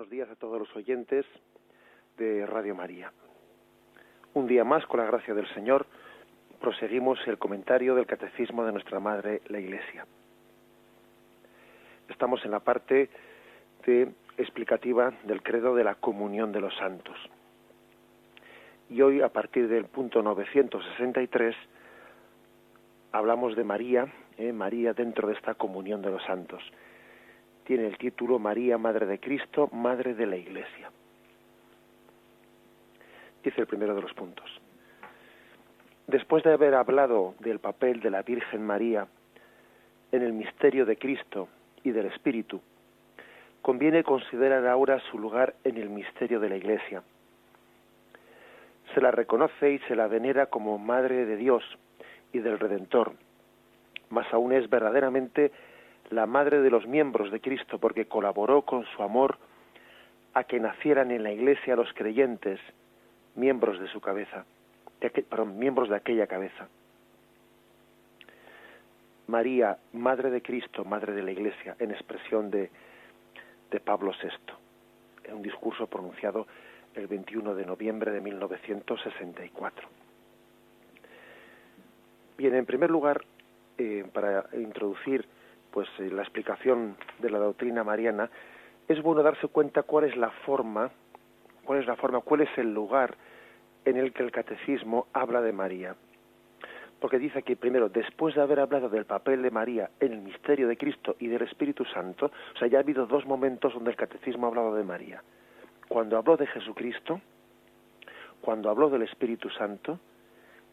buenos días a todos los oyentes de Radio María. Un día más, con la gracia del Señor, proseguimos el comentario del Catecismo de nuestra Madre, la Iglesia. Estamos en la parte explicativa del credo de la comunión de los santos. Y hoy, a partir del punto 963, hablamos de María, María dentro de esta comunión de los santos. Tiene el título María, Madre de Cristo, Madre de la Iglesia. Dice el primero de los puntos. Después de haber hablado del papel de la Virgen María en el misterio de Cristo y del Espíritu, conviene considerar ahora su lugar en el misterio de la Iglesia. Se la reconoce y se la venera como Madre de Dios y del Redentor, más aún es verdaderamente la madre de los miembros de Cristo, porque colaboró con su amor a que nacieran en la Iglesia los creyentes, miembros de su cabeza, miembros de aquella cabeza. María, Madre de Cristo, Madre de la Iglesia, en expresión de Pablo VI, en un discurso pronunciado el 21 de noviembre de 1964. Bien, en primer lugar, para introducir la explicación de la doctrina mariana, es bueno darse cuenta cuál es la forma, cuál es el lugar en el que el catecismo habla de María. Porque dice aquí, primero, después de haber hablado del papel de María en el misterio de Cristo y del Espíritu Santo, o sea, ya ha habido dos momentos donde el catecismo ha hablado de María. Cuando habló de Jesucristo, cuando habló del Espíritu Santo,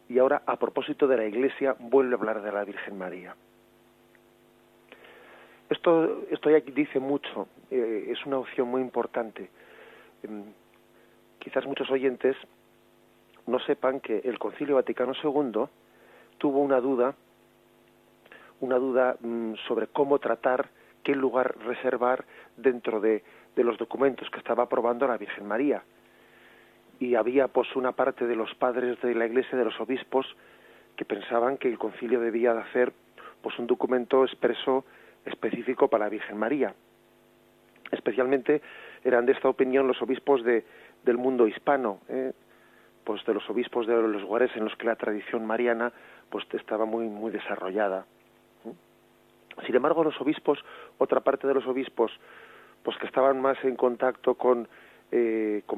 y ahora, a propósito de la Iglesia, vuelve a hablar de la Virgen María. Esto ya dice mucho, es una opción muy importante. Quizás muchos oyentes no sepan que el Concilio Vaticano II tuvo una duda sobre cómo tratar, qué lugar reservar dentro de los documentos que estaba aprobando la Virgen María. Y había una parte de los padres de la Iglesia, de los obispos, que pensaban que el concilio debía de hacer un documento expreso, específico para la Virgen María. Especialmente eran de esta opinión los obispos del mundo hispano, de los obispos de los lugares en los que la tradición mariana estaba muy, muy desarrollada. Sin embargo, los obispos, otra parte de los obispos, que estaban más en contacto con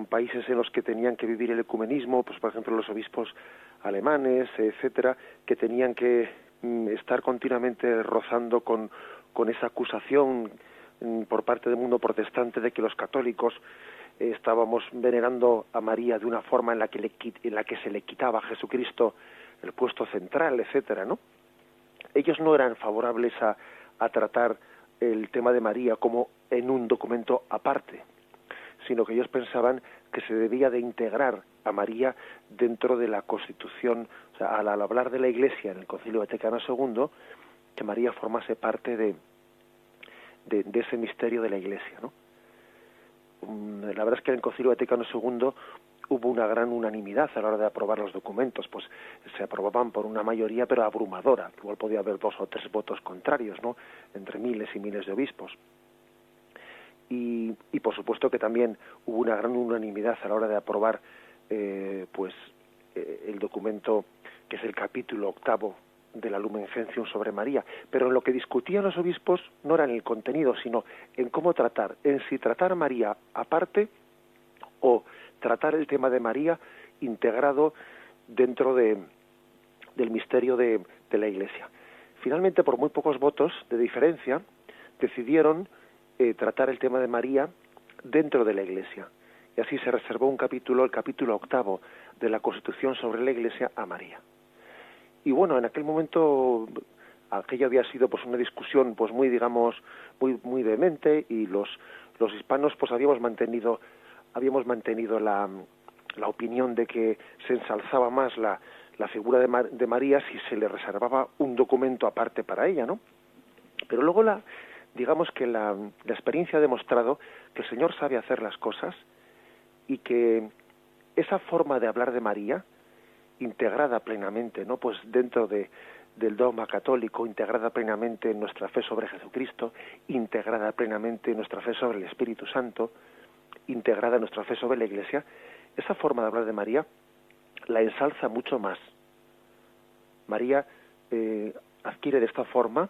países en los que tenían que vivir el ecumenismo, por ejemplo los obispos alemanes, etcétera, que tenían que estar continuamente rozando con esa acusación por parte del mundo protestante de que los católicos estábamos venerando a María de una forma en la que se le quitaba a Jesucristo el puesto central, etcétera, ¿no? Ellos no eran favorables a tratar el tema de María como en un documento aparte, sino que ellos pensaban que se debía de integrar a María dentro de la Constitución, o sea, al hablar de la Iglesia en el Concilio Vaticano II, que María formase parte de ese misterio de la Iglesia, ¿no? La verdad es que en el Concilio Vaticano II hubo una gran unanimidad a la hora de aprobar los documentos, se aprobaban por una mayoría pero abrumadora, igual podía haber 2 o 3 votos contrarios, ¿no?, entre miles y miles de obispos. Y por supuesto que también hubo una gran unanimidad a la hora de aprobar el documento que es el capítulo 8 de la Lumen Gentium sobre María, pero en lo que discutían los obispos no era en el contenido, sino en cómo tratar, en si tratar a María aparte o tratar el tema de María integrado dentro del misterio de la Iglesia. Finalmente, por muy pocos votos de diferencia, decidieron tratar el tema de María dentro de la Iglesia. Y así se reservó el capítulo 8 de la Constitución sobre la Iglesia a María. Y bueno, en aquel momento aquello había sido una discusión muy, digamos, muy vehemente, y los hispanos habíamos mantenido la opinión de que se ensalzaba más la figura de María si se le reservaba un documento aparte para ella, ¿no? Pero luego digamos que la experiencia ha demostrado que el Señor sabe hacer las cosas y que esa forma de hablar de María, integrada plenamente, ¿no?, dentro del dogma católico, integrada plenamente en nuestra fe sobre Jesucristo, integrada plenamente en nuestra fe sobre el Espíritu Santo, integrada en nuestra fe sobre la Iglesia, esa forma de hablar de María la ensalza mucho más. María adquiere de esta forma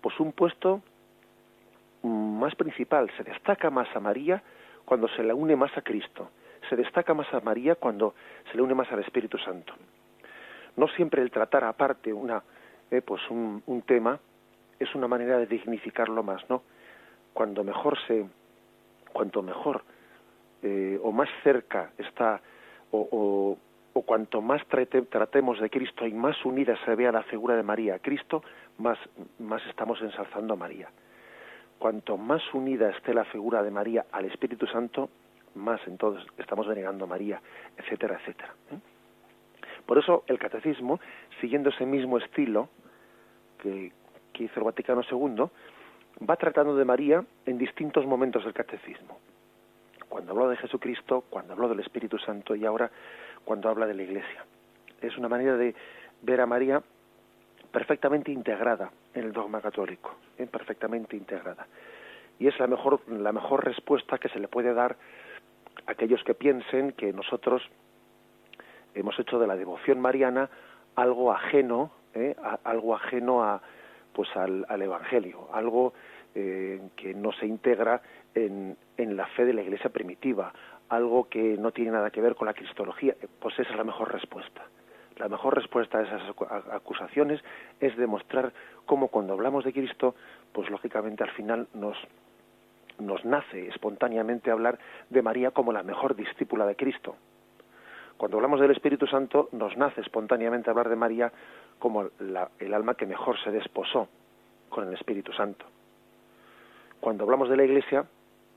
pues un puesto más principal, se destaca más a María cuando se le une más a Cristo, se destaca más a María cuando se le une más al Espíritu Santo. No siempre el tratar aparte un tema es una manera de dignificarlo más, ¿no? Cuanto mejor o más cerca está o cuanto más tratemos de Cristo y más unida se vea la figura de María a Cristo, más estamos ensalzando a María. Cuanto más unida esté la figura de María al Espíritu Santo, más entonces estamos venerando a María, etcétera, etcétera. Por eso el catecismo, siguiendo ese mismo estilo que hizo el Vaticano II, va tratando de María en distintos momentos del catecismo. Cuando habló de Jesucristo, cuando habló del Espíritu Santo y ahora cuando habla de la Iglesia. Es una manera de ver a María perfectamente integrada en el dogma católico, perfectamente integrada. Y es la mejor respuesta que se le puede dar a aquellos que piensen que nosotros hemos hecho de la devoción mariana algo ajeno al Evangelio, algo que no se integra en la fe de la Iglesia primitiva, algo que no tiene nada que ver con la cristología. Pues esa es la mejor respuesta. La mejor respuesta a esas acusaciones es demostrar cómo cuando hablamos de Cristo, pues lógicamente al final nos nace espontáneamente hablar de María como la mejor discípula de Cristo. Cuando hablamos del Espíritu Santo, nos nace espontáneamente hablar de María como el alma que mejor se desposó con el Espíritu Santo. Cuando hablamos de la Iglesia,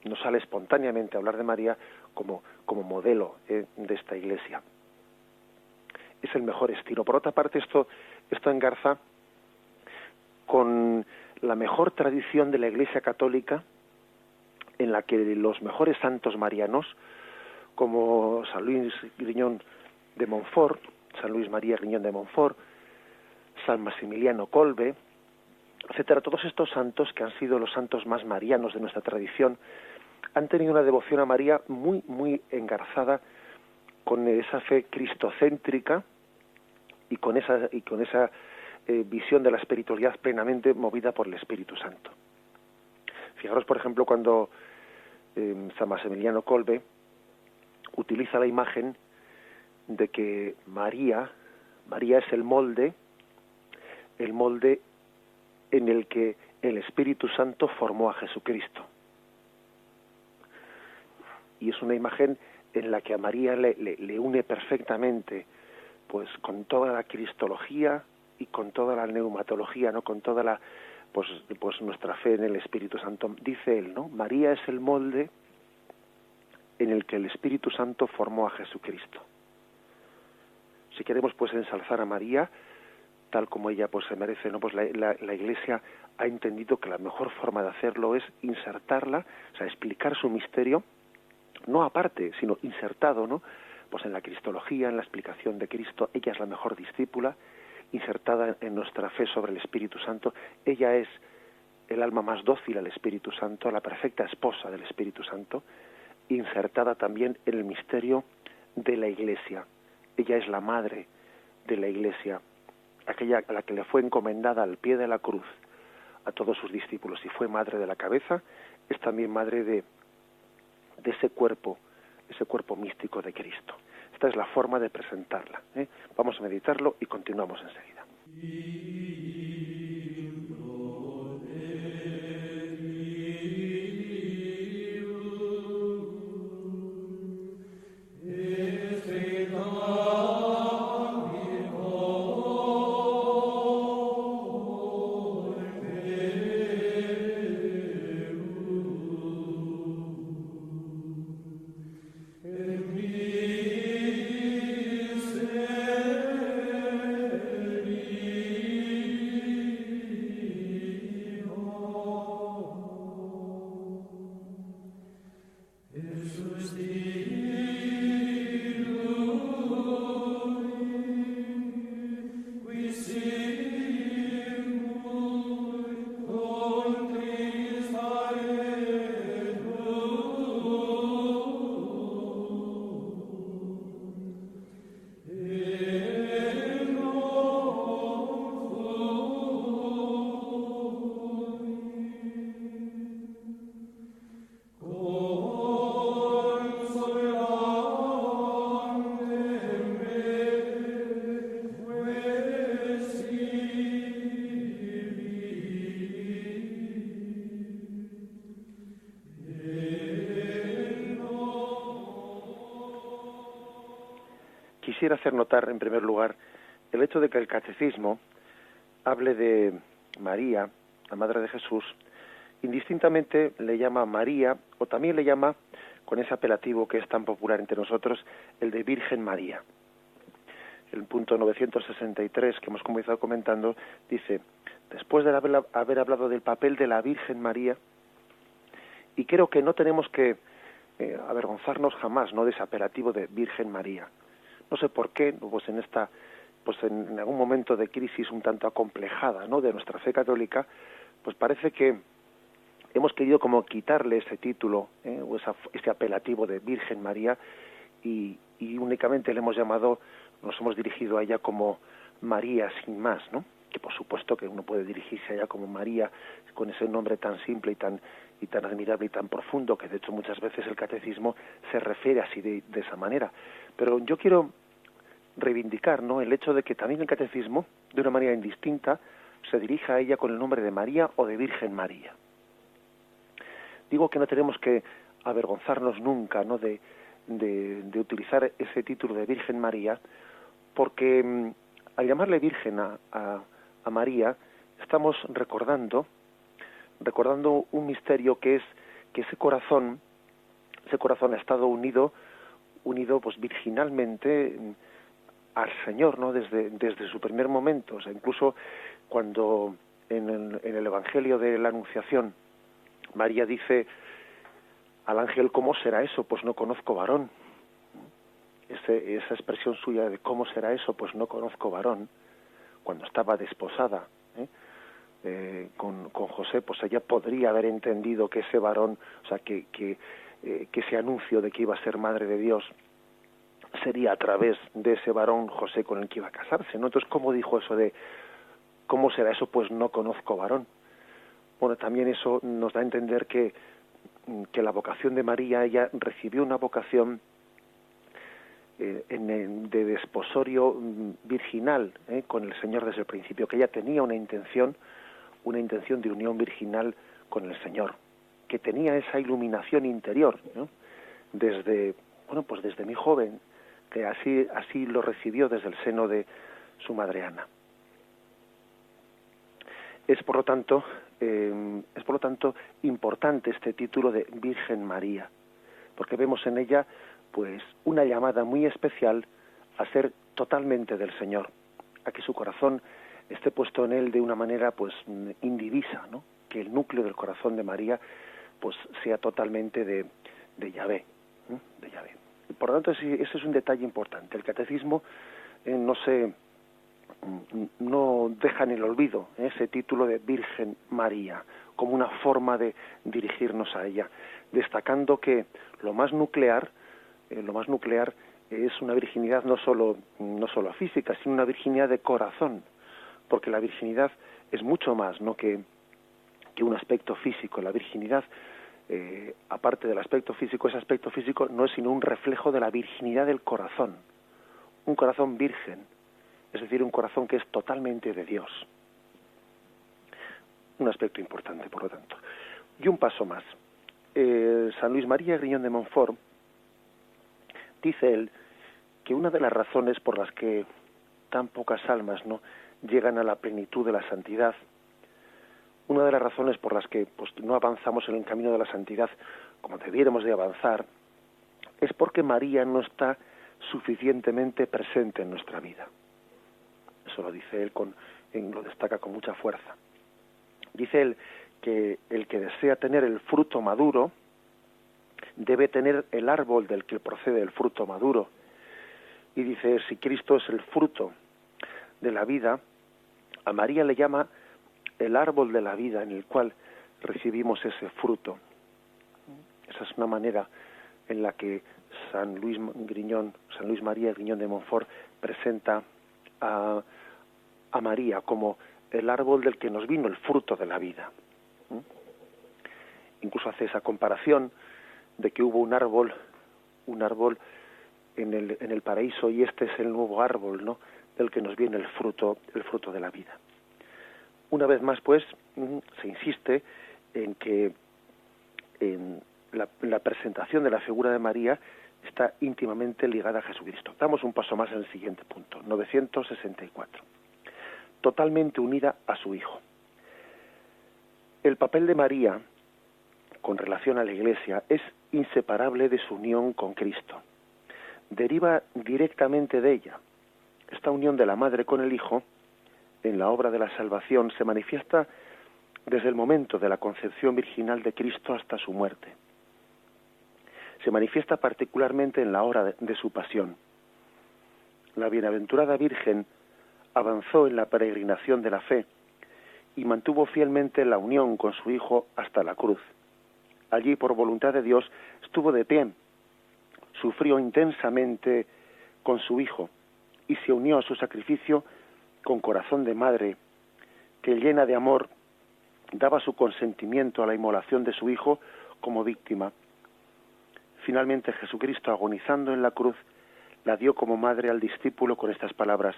nos sale espontáneamente hablar de María como modelo de esta Iglesia. Es el mejor estilo. Por otra parte, esto engarza con la mejor tradición de la Iglesia católica, en la que los mejores santos marianos, como San Luis Griñón de Montfort, San Luis María Griñón de Montfort, San Maximiliano Kolbe, etcétera, todos estos santos que han sido los santos más marianos de nuestra tradición, han tenido una devoción a María muy, muy engarzada con esa fe cristocéntrica y con esa visión de la espiritualidad plenamente movida por el Espíritu Santo. Fijaros, por ejemplo, cuando San Maximiliano Kolbe utiliza la imagen de que María es el molde en el que el Espíritu Santo formó a Jesucristo. Y es una imagen en la que a María le une perfectamente, pues con toda la cristología y con toda la neumatología, ¿no? Con toda la pues nuestra fe en el Espíritu Santo. Dice él, ¿no? María es el molde en el que el Espíritu Santo formó a Jesucristo. Si queremos pues ensalzar a María tal como ella pues se merece, ¿no? Pues la Iglesia ha entendido que la mejor forma de hacerlo es insertarla, o sea, explicar su misterio, no aparte, sino insertado, ¿no? Pues en la cristología, en la explicación de Cristo. Ella es la mejor discípula, insertada en nuestra fe sobre el Espíritu Santo. Ella es el alma más dócil al Espíritu Santo, la perfecta esposa del Espíritu Santo, insertada también en el misterio de la Iglesia. Ella es la madre de la Iglesia, aquella a la que le fue encomendada al pie de la cruz a todos sus discípulos, y fue madre de la cabeza, es también madre de ese cuerpo místico de Cristo. Esta es la forma de presentarla. Vamos a meditarlo y continuamos enseguida. quisiera hacer notar, en primer lugar, el hecho de que el catecismo hable de María, la Madre de Jesús, indistintamente le llama María, o también le llama, con ese apelativo que es tan popular entre nosotros, el de Virgen María. El punto 963 que hemos comenzado comentando dice: después de haber hablado del papel de la Virgen María, y creo que no tenemos que avergonzarnos jamás, ¿no?, de ese apelativo de Virgen María. No sé por qué, pues en algún momento de crisis un tanto acomplejada, ¿no?, de nuestra fe católica, pues parece que hemos querido como quitarle ese título, o ese apelativo de Virgen María, y únicamente nos hemos dirigido a ella como María sin más, ¿no? Que por supuesto que uno puede dirigirse a ella como María, con ese nombre tan simple y tan admirable y tan profundo, que de hecho muchas veces el catecismo se refiere así de esa manera. Pero yo quiero reivindicar, ¿no?, el hecho de que también el catecismo, de una manera indistinta, se dirija a ella con el nombre de María o de Virgen María. Digo que no tenemos que avergonzarnos nunca, ¿no?, de utilizar ese título de Virgen María, porque al llamarle Virgen a María, estamos recordando un misterio, que es que ese corazón ha estado unido pues virginalmente al Señor, ¿no?, desde su primer momento. O sea, incluso cuando en el Evangelio de la Anunciación María dice al ángel: ¿cómo será eso? Pues no conozco varón. Esa expresión suya de ¿cómo será eso? Pues no conozco varón, cuando estaba desposada con José, pues ella podría haber entendido que ese varón, o sea, que ese anuncio de que iba a ser madre de Dios sería a través de ese varón José con el que iba a casarse, ¿no? Entonces, ¿cómo dijo eso de ¿cómo será eso? Pues no conozco varón. Bueno, también eso nos da a entender que la vocación de María, ella recibió una vocación de desposorio virginal con el Señor desde el principio, que ella tenía una intención de unión virginal con el Señor, que tenía esa iluminación interior, ¿no?, desde muy joven, que así lo recibió desde el seno de su madre Ana. Es por lo tanto importante este título de Virgen María, porque vemos en ella pues una llamada muy especial a ser totalmente del Señor, a que su corazón esté puesto en él de una manera pues indivisa, ¿no?, que el núcleo del corazón de María pues sea totalmente de Yahvé, ¿no?, de Yahvé. Por lo tanto, ese es un detalle importante. El catecismo no deja en el olvido ese título de Virgen María como una forma de dirigirnos a ella, destacando que lo más nuclear es una virginidad no solo física, sino una virginidad de corazón, porque la virginidad es mucho más, ¿no?, que un aspecto físico. La virginidad, aparte del aspecto físico, ese aspecto físico no es sino un reflejo de la virginidad del corazón, un corazón virgen, es decir, un corazón que es totalmente de Dios. Un aspecto importante, por lo tanto. Y un paso más. San Luis María Griñón de Montfort dice él que una de las razones por las que tan pocas almas no llegan a la plenitud de la santidad, una de las razones por las que pues no avanzamos en el camino de la santidad como debiéramos de avanzar, es porque María no está suficientemente presente en nuestra vida. Eso lo dice él, lo destaca con mucha fuerza. Dice él que el que desea tener el fruto maduro debe tener el árbol del que procede el fruto maduro. Y dice, si Cristo es el fruto de la vida, a María le llama el árbol de la vida en el cual recibimos ese fruto. Esa es una manera en la que San Luis María Griñón de Montfort presenta a María como el árbol del que nos vino el fruto de la vida. Incluso hace esa comparación de que hubo un árbol en el paraíso, y este es el nuevo árbol, ¿no?, del que nos viene el fruto de la vida. Una vez más, pues, se insiste en que en la presentación de la figura de María está íntimamente ligada a Jesucristo. Damos un paso más en el siguiente punto, 964. Totalmente unida a su Hijo. El papel de María con relación a la Iglesia es inseparable de su unión con Cristo. Deriva directamente de ella. Esta unión de la Madre con el Hijo en la obra de la salvación se manifiesta desde el momento de la concepción virginal de Cristo hasta su muerte. Se manifiesta particularmente en la hora de su pasión. La bienaventurada Virgen avanzó en la peregrinación de la fe y mantuvo fielmente la unión con su Hijo hasta la cruz. Allí, por voluntad de Dios, estuvo de pie, sufrió intensamente con su Hijo y se unió a su sacrificio con corazón de madre, que llena de amor daba su consentimiento a la inmolación de su Hijo como víctima. Finalmente Jesucristo, agonizando en la cruz, la dio como madre al discípulo con estas palabras: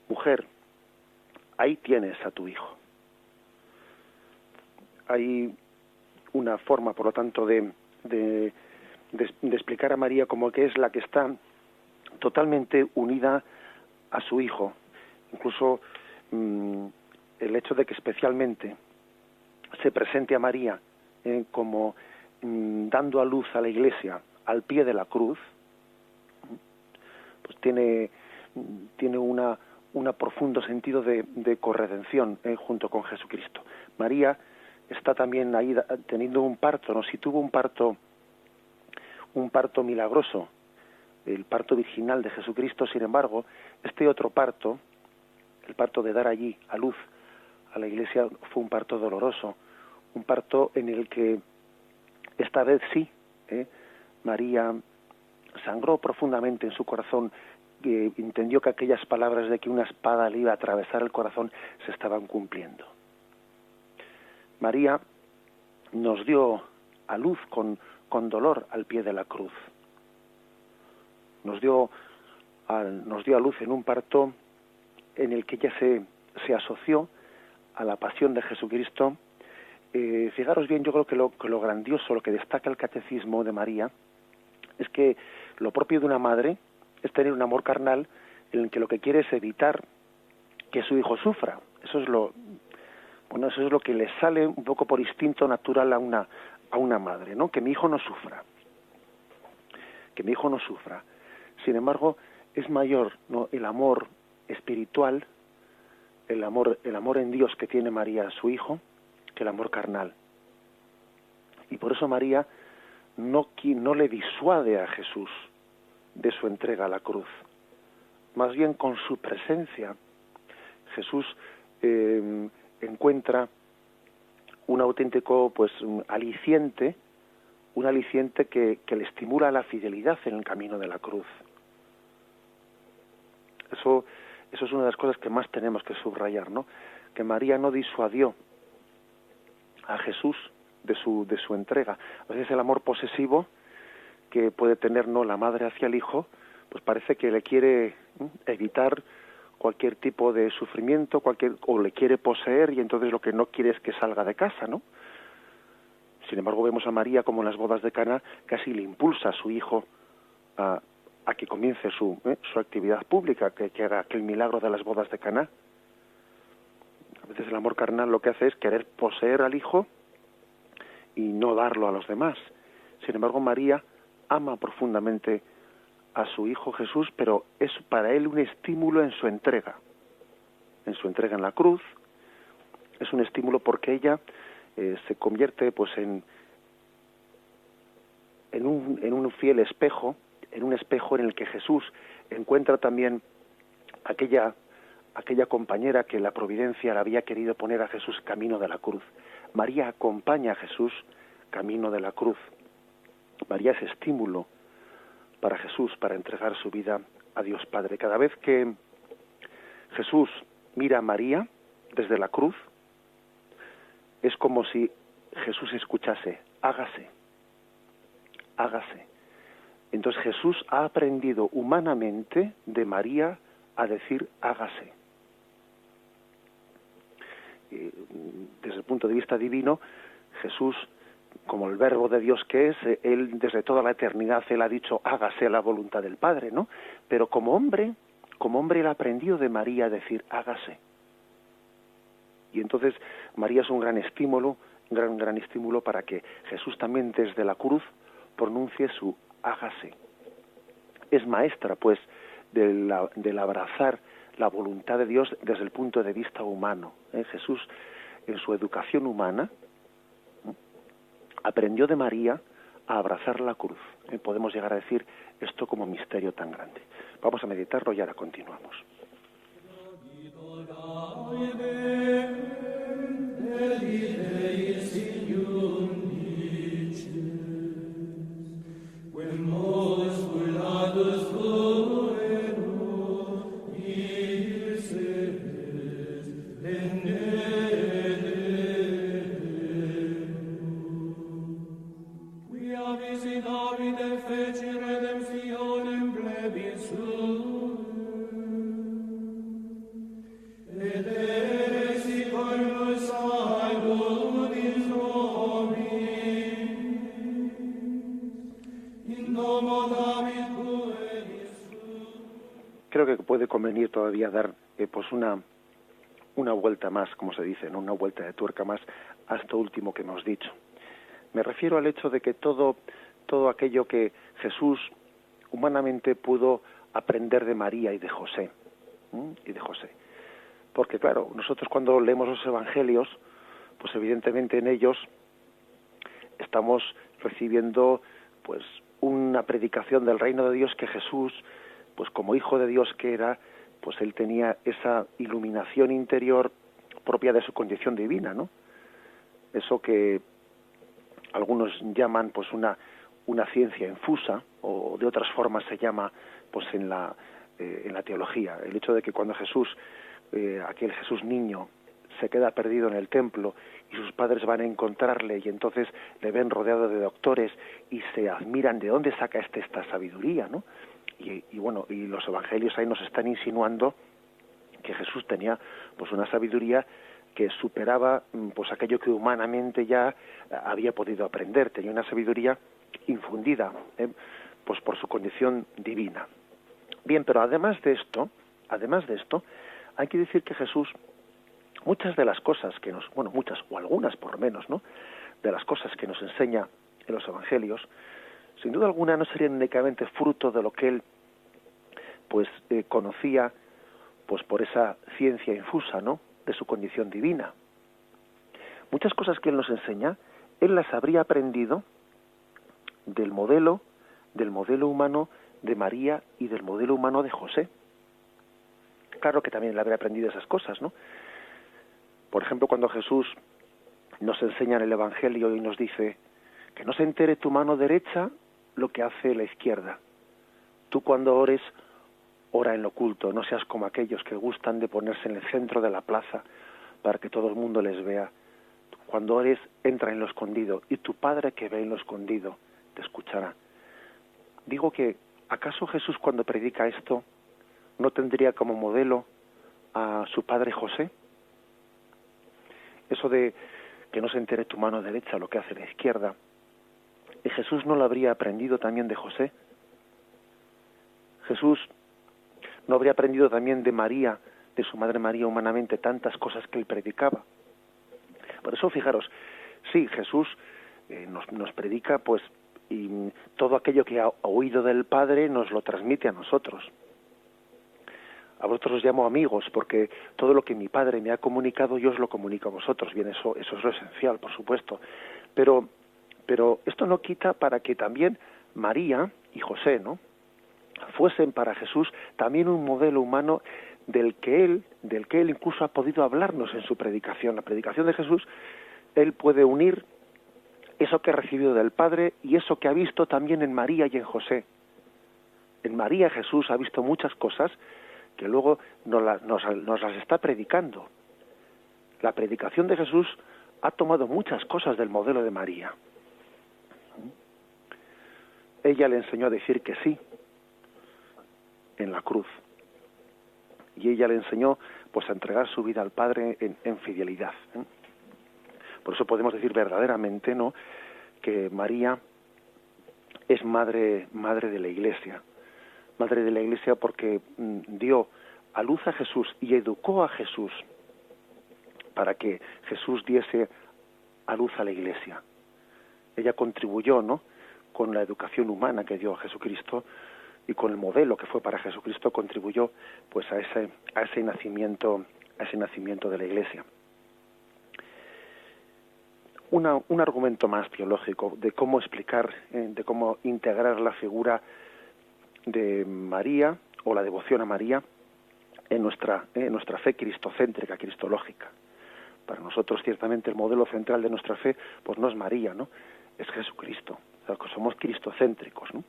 mujer, ahí tienes a tu Hijo. Hay una forma, por lo tanto, de explicar a María como que es la que está totalmente unida a su Hijo. Incluso el hecho de que especialmente se presente a María como dando a luz a la Iglesia al pie de la cruz, pues tiene un profundo sentido de corredención junto con Jesucristo. María está también ahí teniendo un parto, ¿no? Si tuvo un parto milagroso, el parto virginal de Jesucristo, sin embargo, este otro parto, el parto de dar allí a luz a la Iglesia, fue un parto doloroso, un parto en el que esta vez sí, María sangró profundamente en su corazón, entendió que aquellas palabras de que una espada le iba a atravesar el corazón se estaban cumpliendo. María nos dio a luz con dolor al pie de la cruz. Nos dio a luz en un parto en el que ella se asoció a la pasión de Jesucristo. Fijaros bien, yo creo que lo grandioso, lo que destaca el catecismo de María, es que lo propio de una madre es tener un amor carnal en el que lo que quiere es evitar que su hijo sufra. Eso es lo que le sale un poco por instinto natural a una madre, ¿no? Que mi hijo no sufra. Que mi hijo no sufra. Sin embargo, es mayor, ¿no?, el amor espiritual, el amor en Dios que tiene María a su hijo, que el amor carnal. Y por eso María no le disuade a Jesús de su entrega a la cruz. Más bien con su presencia, Jesús encuentra un auténtico aliciente, un aliciente que le estimula la fidelidad en el camino de la cruz. Eso es una de las cosas que más tenemos que subrayar, ¿no? Que María no disuadió a Jesús de su entrega. A veces el amor posesivo que puede tener, ¿no?, la madre hacia el hijo, pues parece que le quiere evitar cualquier tipo de sufrimiento, o le quiere poseer, y entonces lo que no quiere es que salga de casa, ¿no? Sin embargo, vemos a María como en las bodas de Caná casi le impulsa a su hijo a que comience su actividad pública, que haga aquel milagro de las bodas de Caná. A veces el amor carnal lo que hace es querer poseer al hijo y no darlo a los demás. Sin embargo, María ama profundamente a su hijo Jesús, pero es para él un estímulo en su entrega en la cruz. Es un estímulo porque ella se convierte en un fiel espejo, en un espejo en el que Jesús encuentra también aquella compañera que la providencia le había querido poner a Jesús camino de la cruz. María acompaña a Jesús camino de la cruz. María es estímulo para Jesús para entregar su vida a Dios Padre. Cada vez que Jesús mira a María desde la cruz, es como si Jesús escuchase: hágase, hágase. Entonces Jesús ha aprendido humanamente de María a decir hágase. Desde el punto de vista divino, Jesús como el verbo de Dios que es, él desde toda la eternidad él ha dicho hágase la voluntad del Padre, ¿no? Pero como hombre él ha aprendido de María a decir hágase. Y entonces María es un gran estímulo, gran estímulo para que Jesús también desde la cruz pronuncie su hágase. Es maestra, pues, del abrazar la voluntad de Dios desde el punto de vista humano. Jesús, en su educación humana, aprendió de María a abrazar la cruz. Podemos llegar a decir esto como misterio tan grande. Vamos a meditarlo y ahora continuamos. Creo que puede convenir todavía dar pues una vuelta más, como se dice, ¿no? Una vuelta de tuerca más a esto último que hemos dicho. Me refiero al hecho de que todo aquello que Jesús humanamente pudo aprender de María y de José, porque claro, nosotros cuando leemos los evangelios, pues evidentemente en ellos estamos recibiendo pues una predicación del reino de Dios que Jesús, pues como hijo de Dios que era, pues él tenía esa iluminación interior propia de su condición divina, ¿no? Eso que algunos llaman pues una ciencia infusa, o de otras formas se llama pues en la teología, el hecho de que cuando Jesús, aquel Jesús niño, se queda perdido en el templo y sus padres van a encontrarle y entonces le ven rodeado de doctores y se admiran de dónde saca esta sabiduría, ¿no? Y bueno, y los evangelios ahí nos están insinuando que Jesús tenía pues una sabiduría que superaba pues aquello que humanamente ya había podido aprender. Tenía una sabiduría infundida pues por su condición divina. Bien, pero además de esto, hay que decir que Jesús, muchas de las cosas que muchas o algunas por lo menos, ¿no?, de las cosas que nos enseña en los evangelios, sin duda alguna no serían únicamente fruto de lo que él pues conocía pues por esa ciencia infusa, ¿no?, de su condición divina. Muchas cosas que él nos enseña, él las habría aprendido del modelo humano de María y del modelo humano de José. Claro que también él habría aprendido esas cosas, ¿no? Por ejemplo, cuando Jesús nos enseña en el Evangelio y nos dice que no se entere tu mano derecha lo que hace la izquierda. Tú cuando ores, ora en lo oculto, no seas como aquellos que gustan de ponerse en el centro de la plaza para que todo el mundo les vea. Cuando ores, entra en lo escondido, y tu Padre que ve en lo escondido te escuchará. Digo que, ¿acaso Jesús cuando predica esto no tendría como modelo a su padre José? Eso de que no se entere tu mano derecha lo que hace la izquierda, ¿y Jesús no lo habría aprendido también de José? Jesús no habría aprendido también de María, de su madre María humanamente, tantas cosas que él predicaba. Por eso, fijaros, sí, Jesús nos predica, pues, y todo aquello que ha oído del Padre nos lo transmite a nosotros. A vosotros os llamo amigos, porque todo lo que mi Padre me ha comunicado, yo os lo comunico a vosotros. Bien, eso es lo esencial, por supuesto. Pero esto no quita para que también María y José, ¿no?, fuesen para Jesús también un modelo humano del que él incluso ha podido hablarnos en su predicación. La predicación de Jesús, él puede unir eso que ha recibido del Padre y eso que ha visto también en María y en José. En María Jesús ha visto muchas cosas que luego nos las está predicando. La predicación de Jesús ha tomado muchas cosas del modelo de María. Ella le enseñó a decir que sí en la cruz. Y ella le enseñó pues a entregar su vida al Padre en fidelidad. Por eso podemos decir verdaderamente, ¿no?, que María es madre de la Iglesia. Madre de la Iglesia porque dio a luz a Jesús y educó a Jesús para que Jesús diese a luz a la Iglesia. Ella contribuyó, ¿no?, con la educación humana que dio a Jesucristo y con el modelo que fue para Jesucristo, contribuyó pues a ese nacimiento de la Iglesia. Un argumento más teológico de cómo explicar, de cómo integrar la figura de María o la devoción a María en nuestra fe cristocéntrica, cristológica. Para nosotros, ciertamente, el modelo central de nuestra fe pues no es María, ¿no?, es Jesucristo. O sea, que somos cristocéntricos, ¿no?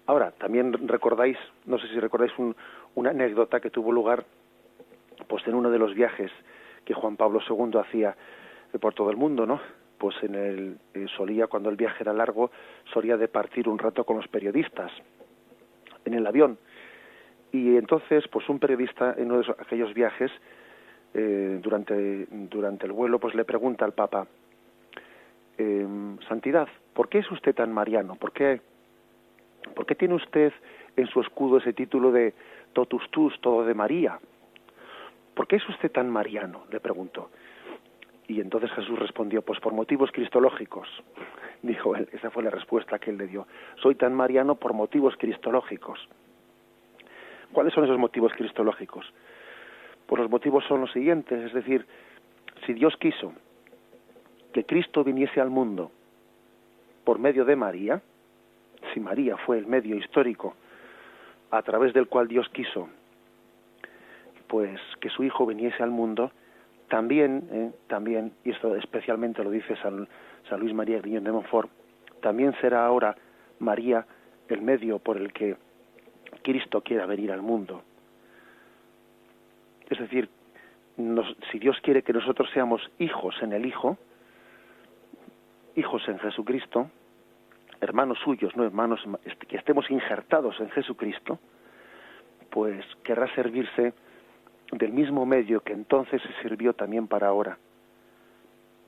Ahora, también recordáis, no sé si recordáis una anécdota que tuvo lugar pues en uno de los viajes que Juan Pablo II hacía por todo el mundo, ¿no? Pues solía, cuando el viaje era largo, solía departir un rato con los periodistas en el avión. Y entonces, pues un periodista en uno de aquellos viajes, durante el vuelo, pues le pregunta al Papa: Santidad, ¿por qué es usted tan mariano? ¿Por qué tiene usted en su escudo ese título de totus tus, todo de María? ¿Por qué es usted tan mariano?, le preguntó. Y entonces Jesús respondió: pues por motivos cristológicos. Dijo él, esa fue la respuesta que él le dio. Soy tan mariano por motivos cristológicos. ¿Cuáles son esos motivos cristológicos? Pues los motivos son los siguientes, es decir, si Dios quiso que Cristo viniese al mundo por medio de María, si María fue el medio histórico a través del cual Dios quiso pues que su Hijo viniese al mundo, también, y esto especialmente lo dice San Luis María Griñón de Montfort, también será ahora María el medio por el que Cristo quiera venir al mundo. Es decir, si Dios quiere que nosotros seamos hijos en el Hijo, hijos en Jesucristo, hermanos suyos, no hermanos, que estemos injertados en Jesucristo, pues querrá servirse del mismo medio que entonces se sirvió también para ahora.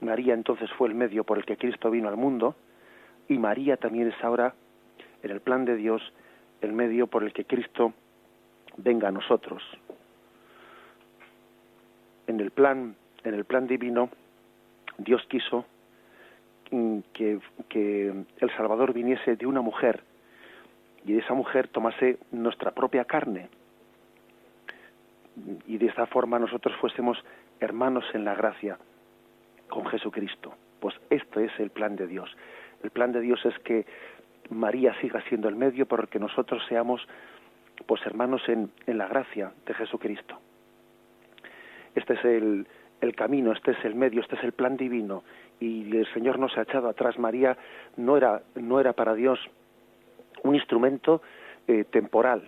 María entonces fue el medio por el que Cristo vino al mundo, y María también es ahora, en el plan de Dios, el medio por el que Cristo venga a nosotros. En el plan divino, Dios quiso que el Salvador viniese de una mujer, y esa mujer tomase nuestra propia carne, y de esta forma nosotros fuésemos hermanos en la gracia con Jesucristo. Pues esto es el plan de Dios. El plan de Dios es que María siga siendo el medio por el que nosotros seamos pues hermanos en la gracia de Jesucristo. Este es el camino, este es el medio, este es el plan divino, y el Señor no se ha echado atrás. María no era para Dios un instrumento temporal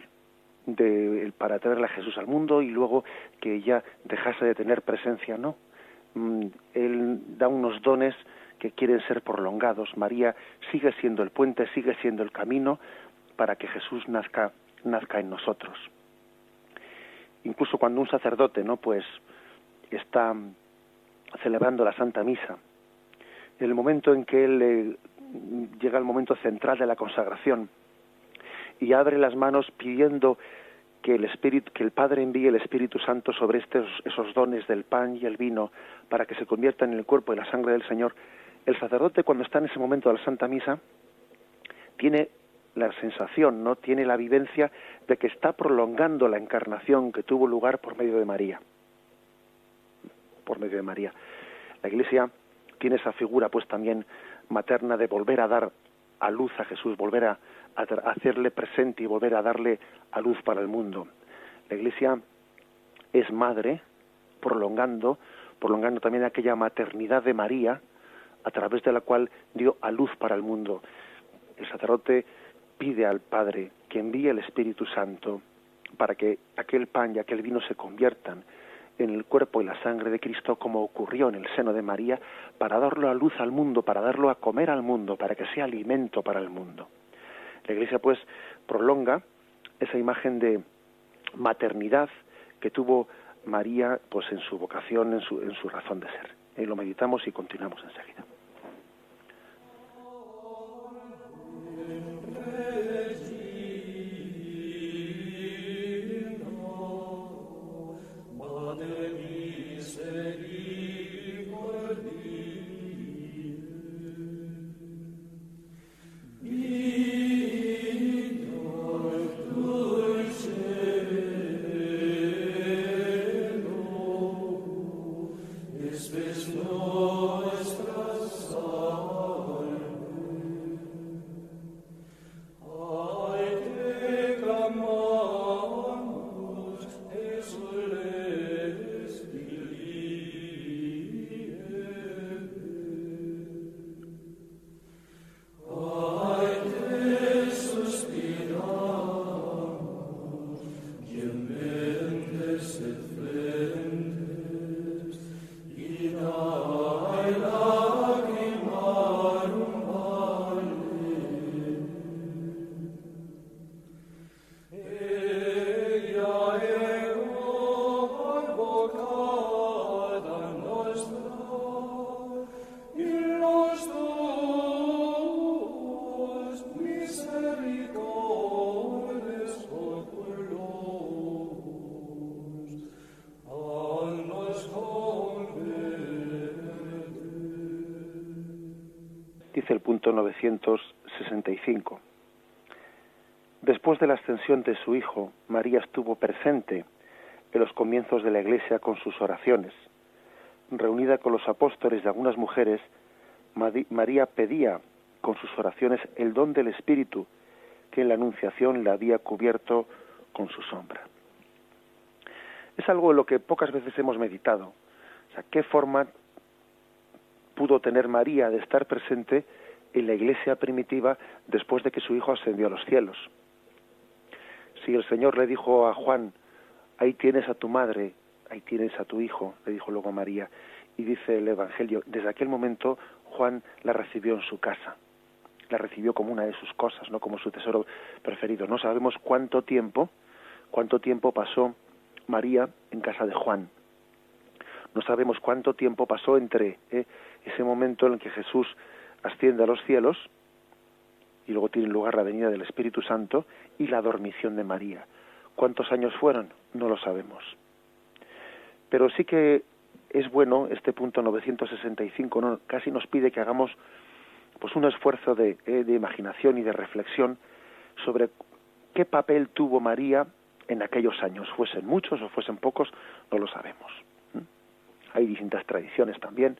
para traerle a Jesús al mundo y luego que ella dejase de tener presencia, no. Él da unos dones que quieren ser prolongados. María sigue siendo el puente, sigue siendo el camino para que Jesús nazca en nosotros. Incluso cuando un sacerdote, ¿no?, pues está celebrando la Santa Misa, en el momento en que él llega al momento central de la consagración y abre las manos pidiendo que el Padre envíe el Espíritu Santo sobre esos dones del pan y el vino para que se conviertan en el cuerpo y la sangre del Señor, el sacerdote, cuando está en ese momento de la Santa Misa, tiene la sensación, ¿no?, tiene la vivencia de que está prolongando la encarnación que tuvo lugar por medio de María. Por medio de María. La Iglesia tiene esa figura pues también materna de volver a dar a luz a Jesús, volver a hacerle presente y volver a darle a luz para el mundo. La Iglesia es madre, prolongando también aquella maternidad de María, a través de la cual dio a luz para el mundo. El sacerdote pide al Padre que envíe el Espíritu Santo para que aquel pan y aquel vino se conviertan en el cuerpo y la sangre de Cristo, como ocurrió en el seno de María, para darlo a luz al mundo, para darlo a comer al mundo, para que sea alimento para el mundo. La Iglesia pues prolonga esa imagen de maternidad que tuvo María pues en su vocación, en su razón de ser. Lo meditamos y continuamos enseguida. dice el punto 965. Después de la ascensión de su Hijo, María estuvo presente en los comienzos de la Iglesia con sus oraciones. Reunida con los apóstoles y algunas mujeres, María pedía con sus oraciones el don del Espíritu que en la Anunciación le había cubierto con su sombra. Es algo en lo que pocas veces hemos meditado. O sea, ¿qué forma pudo tener María de estar presente en la Iglesia primitiva después de que su Hijo ascendió a los cielos? Si el Señor le dijo a Juan, ahí tienes a tu madre, ahí tienes a tu hijo, le dijo luego a María, y dice el Evangelio, desde aquel momento Juan la recibió en su casa, la recibió como una de sus cosas, no como su tesoro preferido. No sabemos cuánto tiempo pasó María en casa de Juan. No sabemos cuánto tiempo pasó entre ese momento en el que Jesús asciende a los cielos y luego tiene lugar la venida del Espíritu Santo y la dormición de María. ¿Cuántos años fueron? No lo sabemos. Pero sí que es bueno, este punto 965, ¿no? Casi nos pide que hagamos pues un esfuerzo de imaginación y de reflexión sobre qué papel tuvo María en aquellos años. Fuesen muchos o fuesen pocos, no lo sabemos. Hay distintas tradiciones también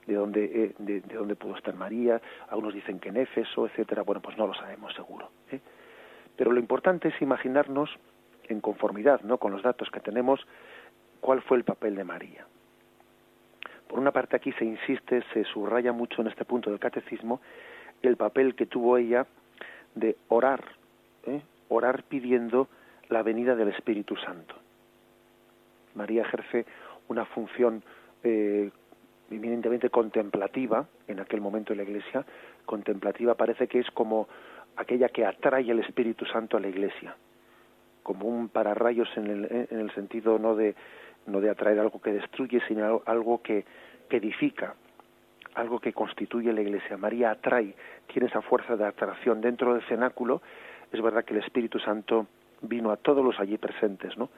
de dónde pudo estar María. Algunos dicen que en Éfeso, etcétera. Bueno, pues no lo sabemos seguro. Pero lo importante es imaginarnos en conformidad, ¿no?, con los datos que tenemos, cuál fue el papel de María. Por una parte, aquí se insiste, se subraya mucho en este punto del catecismo el papel que tuvo ella de orar pidiendo la venida del Espíritu Santo. María ejerce una función eminentemente contemplativa en aquel momento en la Iglesia. Contemplativa parece que es como aquella que atrae el Espíritu Santo a la Iglesia, como un pararrayos en el sentido no de atraer algo que destruye, sino algo que edifica, algo que constituye la Iglesia. María atrae, tiene esa fuerza de atracción. Dentro del cenáculo es verdad que el Espíritu Santo vino a todos los allí presentes, ¿no?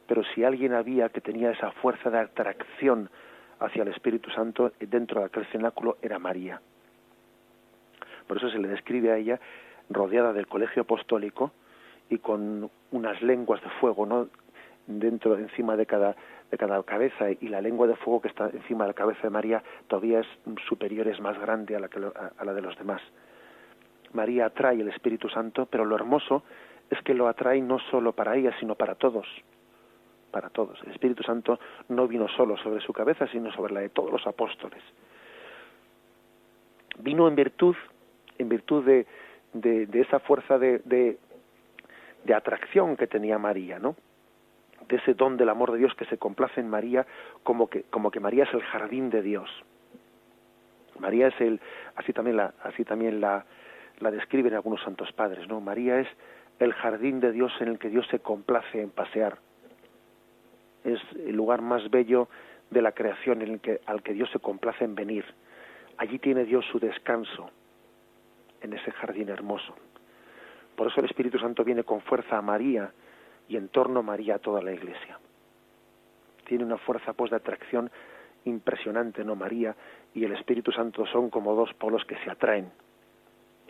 Pero si alguien había que tenía esa fuerza de atracción hacia el Espíritu Santo dentro de aquel cenáculo, era María. Por eso se le describe a ella rodeada del colegio apostólico y con unas lenguas de fuego, ¿no?, encima de cada cabeza, y la lengua de fuego que está encima de la cabeza de María todavía es superior, es más grande a la de los demás. María atrae el Espíritu Santo, pero lo hermoso es que lo atrae no solo para ella, sino para todos. Para todos. El Espíritu Santo no vino solo sobre su cabeza, sino sobre la de todos los apóstoles. Vino en virtud de esa fuerza de atracción que tenía María, ¿no?, de ese don del amor de Dios que se complace en María, como que María es el jardín de Dios. María es así también la describen algunos santos padres, ¿no? María es el jardín de Dios en el que Dios se complace en pasear. Es el lugar más bello de la creación al que Dios se complace en venir. Allí tiene Dios su descanso, en ese jardín hermoso. Por eso el Espíritu Santo viene con fuerza a María y en torno a María a toda la Iglesia. Tiene una fuerza pues de atracción impresionante, ¿no? María y el Espíritu Santo son como dos polos que se atraen.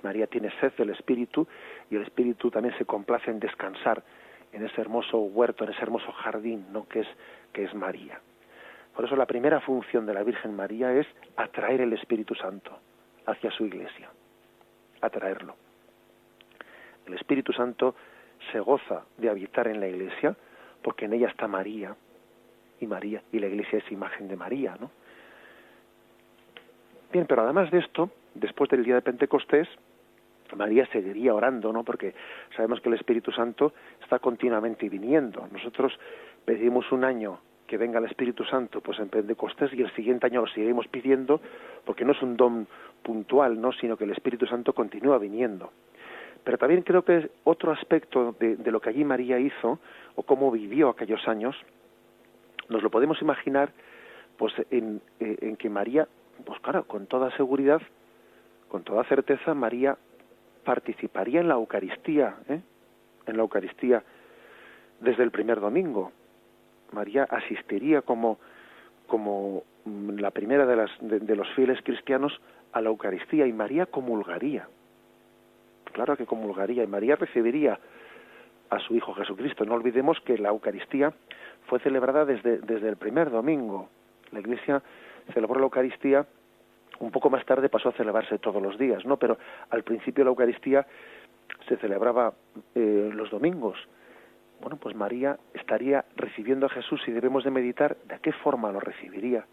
María tiene sed del Espíritu y el Espíritu también se complace en descansar en ese hermoso huerto, en ese hermoso jardín, ¿no?, que es María. Por eso la primera función de la Virgen María es atraer el Espíritu Santo hacia su Iglesia, atraerlo. El Espíritu Santo se goza de habitar en la Iglesia porque en ella está María y la Iglesia es imagen de María, ¿no? Bien, pero además de esto, después del día de Pentecostés, María seguiría orando, ¿no?, porque sabemos que el Espíritu Santo está continuamente viniendo. Nosotros pedimos un año que venga el Espíritu Santo pues en Pentecostés y el siguiente año lo seguimos pidiendo, porque no es un don puntual, ¿no?, sino que el Espíritu Santo continúa viniendo. Pero también creo que es otro aspecto de lo que allí María hizo o cómo vivió aquellos años, nos lo podemos imaginar pues en que María, pues claro, con toda seguridad, con toda certeza, María participaría en la Eucaristía, en la Eucaristía desde el primer domingo. María asistiría como la primera de los fieles cristianos a la Eucaristía y María comulgaría. Claro que comulgaría y María recibiría a su Hijo Jesucristo. No olvidemos que la Eucaristía fue celebrada desde el primer domingo. La Iglesia celebró la Eucaristía, un poco más tarde pasó a celebrarse todos los días, ¿no? Pero al principio la Eucaristía se celebraba los domingos. Bueno, pues María estaría recibiendo a Jesús y debemos de meditar de qué forma lo recibiría,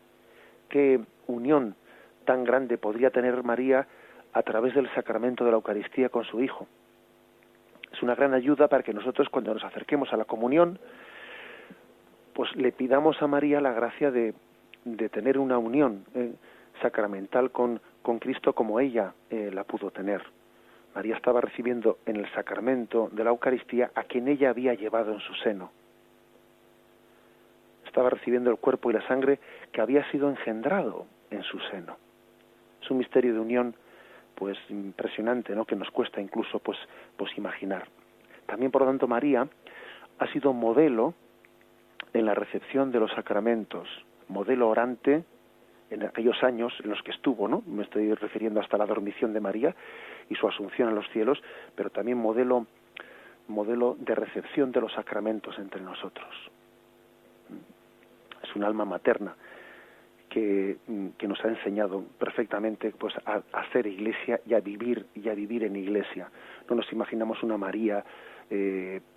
qué unión tan grande podría tener María a través del sacramento de la Eucaristía con su Hijo. Es una gran ayuda para que nosotros, cuando nos acerquemos a la comunión, pues le pidamos a María la gracia de tener una unión sacramental con Cristo como ella la pudo tener. María estaba recibiendo en el sacramento de la Eucaristía a quien ella había llevado en su seno. Estaba recibiendo el cuerpo y la sangre que había sido engendrado en su seno. Es un misterio de unión pues impresionante, ¿no? Que nos cuesta incluso pues imaginar. También, por lo tanto, María ha sido modelo en la recepción de los sacramentos, modelo orante en aquellos años en los que estuvo, ¿no? Me estoy refiriendo hasta la dormición de María y su asunción a los cielos, pero también modelo de recepción de los sacramentos entre nosotros. Es un alma materna que nos ha enseñado perfectamente pues a ser iglesia y a vivir en iglesia. No nos imaginamos una María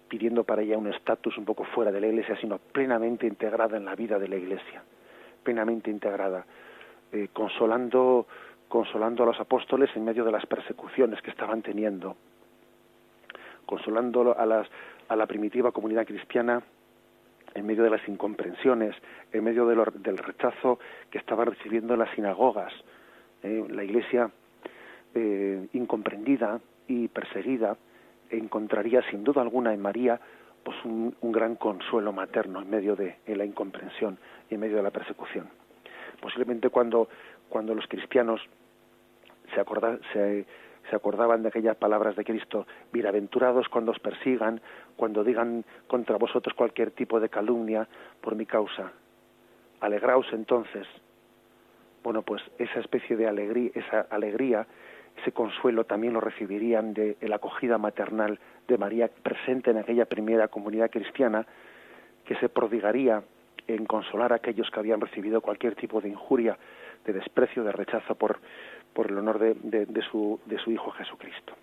pidiendo para ella un estatus un poco fuera de la iglesia, sino plenamente integrada en la vida de la iglesia, plenamente integrada, consolando a los apóstoles en medio de las persecuciones que estaban teniendo, consolando a la primitiva comunidad cristiana en medio de las incomprensiones, en medio del rechazo que estaba recibiendo en las sinagogas. La Iglesia, incomprendida y perseguida, encontraría sin duda alguna en María pues un gran consuelo materno en medio de la incomprensión y en medio de la persecución. Posiblemente cuando los cristianos se acordaban de aquellas palabras de Cristo: bienaventurados cuando os persigan, cuando digan contra vosotros cualquier tipo de calumnia por mi causa. Alegraos entonces. Bueno, pues esa especie de alegría, ese consuelo también lo recibirían de la acogida maternal de María presente en aquella primera comunidad cristiana, que se prodigaría en consolar a aquellos que habían recibido cualquier tipo de injuria, de desprecio, de rechazo por el honor de su Hijo Jesucristo.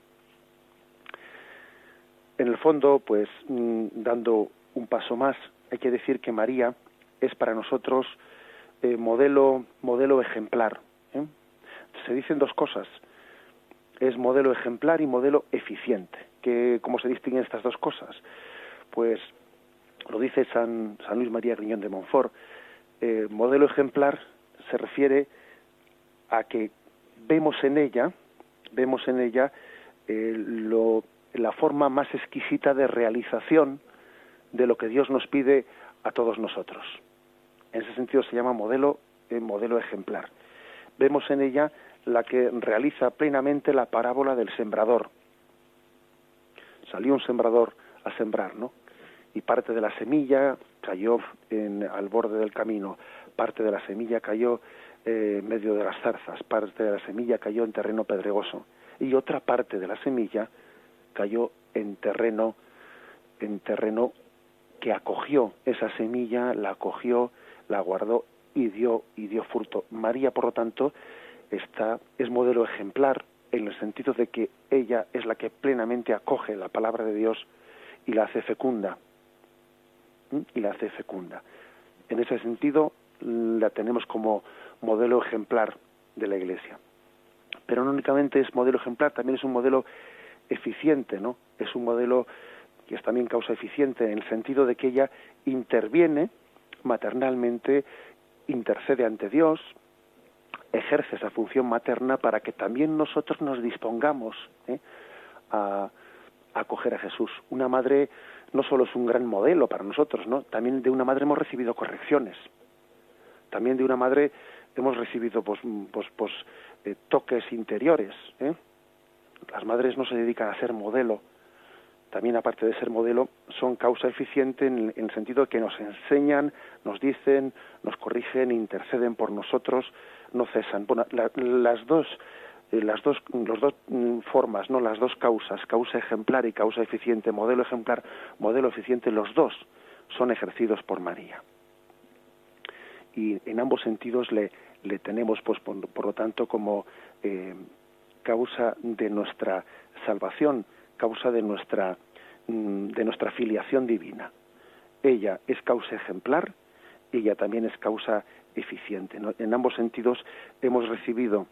En el fondo, pues dando un paso más, hay que decir que María es para nosotros modelo ejemplar. Se dicen dos cosas: es modelo ejemplar y modelo eficiente. ¿Cómo se distinguen estas dos cosas? Pues lo dice San Luis María Griñón de Montfort. Modelo ejemplar se refiere a que vemos en ella la forma más exquisita de realización de lo que Dios nos pide a todos nosotros. En ese sentido se llama modelo ejemplar. Vemos en ella la que realiza plenamente la parábola del sembrador. Salió un sembrador a sembrar, ¿no? Y parte de la semilla cayó al borde del camino, parte de la semilla cayó en medio de las zarzas, parte de la semilla cayó en terreno pedregoso y otra parte de la semilla cayó en terreno que acogió esa semilla, la acogió, la guardó y dio fruto. María, por lo tanto, es modelo ejemplar en el sentido de que ella es la que plenamente acoge la palabra de Dios y la hace fecunda. En ese sentido la tenemos como modelo ejemplar de la Iglesia. Pero no únicamente es modelo ejemplar, también es un modelo eficiente, ¿no? Es un modelo que es también causa eficiente en el sentido de que ella interviene maternalmente, intercede ante Dios, ejerce esa función materna para que también nosotros nos dispongamos a acoger a Jesús. Una madre no solo es un gran modelo para nosotros, ¿no? También de una madre hemos recibido correcciones. También de una madre hemos recibido toques interiores. Las madres no se dedican a ser modelo. También, aparte de ser modelo, son causa eficiente en el sentido de que nos enseñan, nos dicen, nos corrigen, interceden por nosotros, no cesan. Bueno, las dos formas, no, las dos causas, causa ejemplar y causa eficiente, modelo ejemplar, modelo eficiente, los dos son ejercidos por María. Y en ambos sentidos le tenemos, pues, por lo tanto, como causa de nuestra salvación, causa de nuestra filiación divina. Ella es causa ejemplar, ella también es causa eficiente, ¿no? En ambos sentidos hemos recibido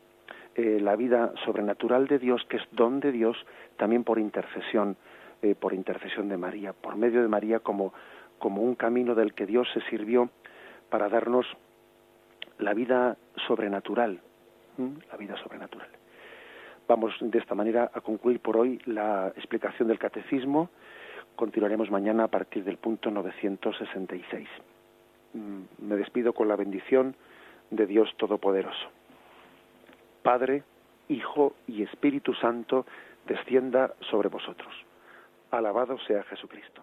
la vida sobrenatural de Dios, que es don de Dios, también por intercesión de María, por medio de María como un camino del que Dios se sirvió para darnos la vida sobrenatural, la vida sobrenatural. Vamos de esta manera a concluir por hoy la explicación del catecismo. Continuaremos mañana a partir del punto 966. Me despido con la bendición de Dios Todopoderoso. Padre, Hijo y Espíritu Santo, descienda sobre vosotros. Alabado sea Jesucristo.